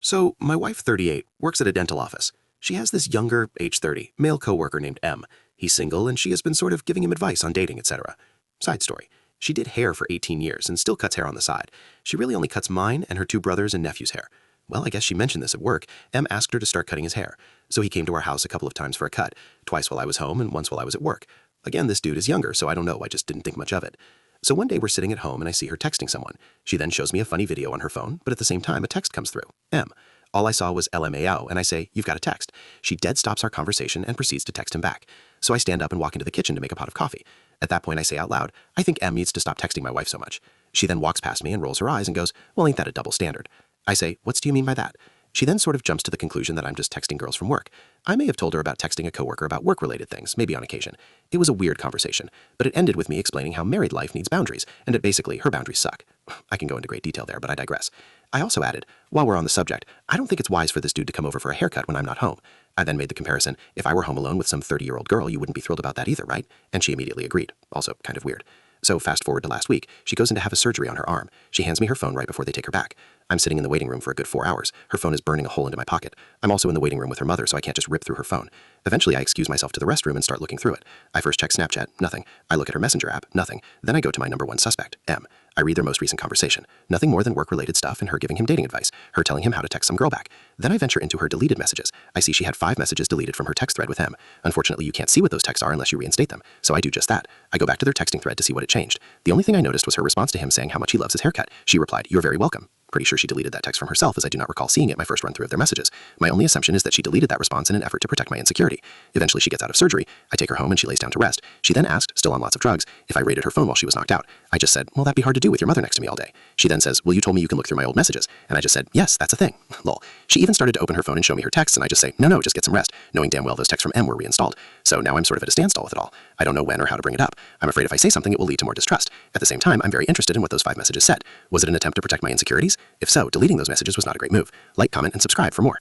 So, my wife, 38, works at a dental office. She has this younger, age 30, male coworker named M. He's single and she has been sort of giving him advice on dating, etc. Side story. She did hair for 18 years and still cuts hair on the side. She really only cuts mine and her two brothers and nephew's hair. Well, I guess she mentioned this at work. M asked her to start cutting his hair. So he came to our house a couple of times for a cut, twice while I was home and once while I was at work. Again, this dude is younger, so I don't know, I just didn't think much of it. So one day we're sitting at home and I see her texting someone. She then shows me a funny video on her phone, but at the same time a text comes through. M. All I saw was LMAO, and I say, "You've got a text." She dead stops our conversation and proceeds to text him back. So I stand up and walk into the kitchen to make a pot of coffee. At that point I say out loud, "I think M needs to stop texting my wife so much." She then walks past me and rolls her eyes and goes, "Well, ain't that a double standard?" I say, "What do you mean by that?" She then sort of jumps to the conclusion that I'm just texting girls from work. I may have told her about texting a coworker about work-related things, maybe on occasion. It was a weird conversation, but it ended with me explaining how married life needs boundaries, and that basically her boundaries suck. I can go into great detail there, but I digress. I also added, while we're on the subject, I don't think it's wise for this dude to come over for a haircut when I'm not home. I then made the comparison, if I were home alone with some 30-year-old girl, you wouldn't be thrilled about that either, right? And she immediately agreed. Also kind of weird. So fast forward to last week, she goes in to have a surgery on her arm. She hands me her phone right before they take her back. I'm sitting in the waiting room for a good 4 hours. Her phone is burning a hole into my pocket. I'm also in the waiting room with her mother, so I can't just rip through her phone. Eventually, I excuse myself to the restroom and start looking through it. I first check Snapchat, nothing. I look at her Messenger app, nothing. Then I go to my number one suspect, M. I read their most recent conversation. Nothing more than work-related stuff and her giving him dating advice, her telling him how to text some girl back. Then I venture into her deleted messages. I see she had 5 messages deleted from her text thread with him. Unfortunately, you can't see what those texts are unless you reinstate them, so I do just that. I go back to their texting thread to see what it changed. The only thing I noticed was her response to him saying how much he loves his haircut. She replied, "You're very welcome." Pretty sure she deleted that text from herself, as I do not recall seeing it my first run through of their messages. My only assumption is that she deleted that response in an effort to protect my insecurity. Eventually she gets out of surgery. I take her home and she lays down to rest. She then asked, still on lots of drugs, if I raided her phone while she was knocked out. I just said, "Well, that'd be hard to do with your mother next to me all day." She then says, "Well, you told me you can look through my old messages." And I just said, "Yes, that's a thing." Lol. She even started to open her phone and show me her texts, and I just say, "No, just get some rest," knowing damn well those texts from M were reinstalled. So now I'm sort of at a standstill with it all. I don't know when or how to bring it up. I'm afraid if I say something, it will lead to more distrust. At the same time, I'm very interested in what those 5 messages said. Was it an attempt to protect my insecurities? If so, deleting those messages was not a great move. Like, comment, and subscribe for more.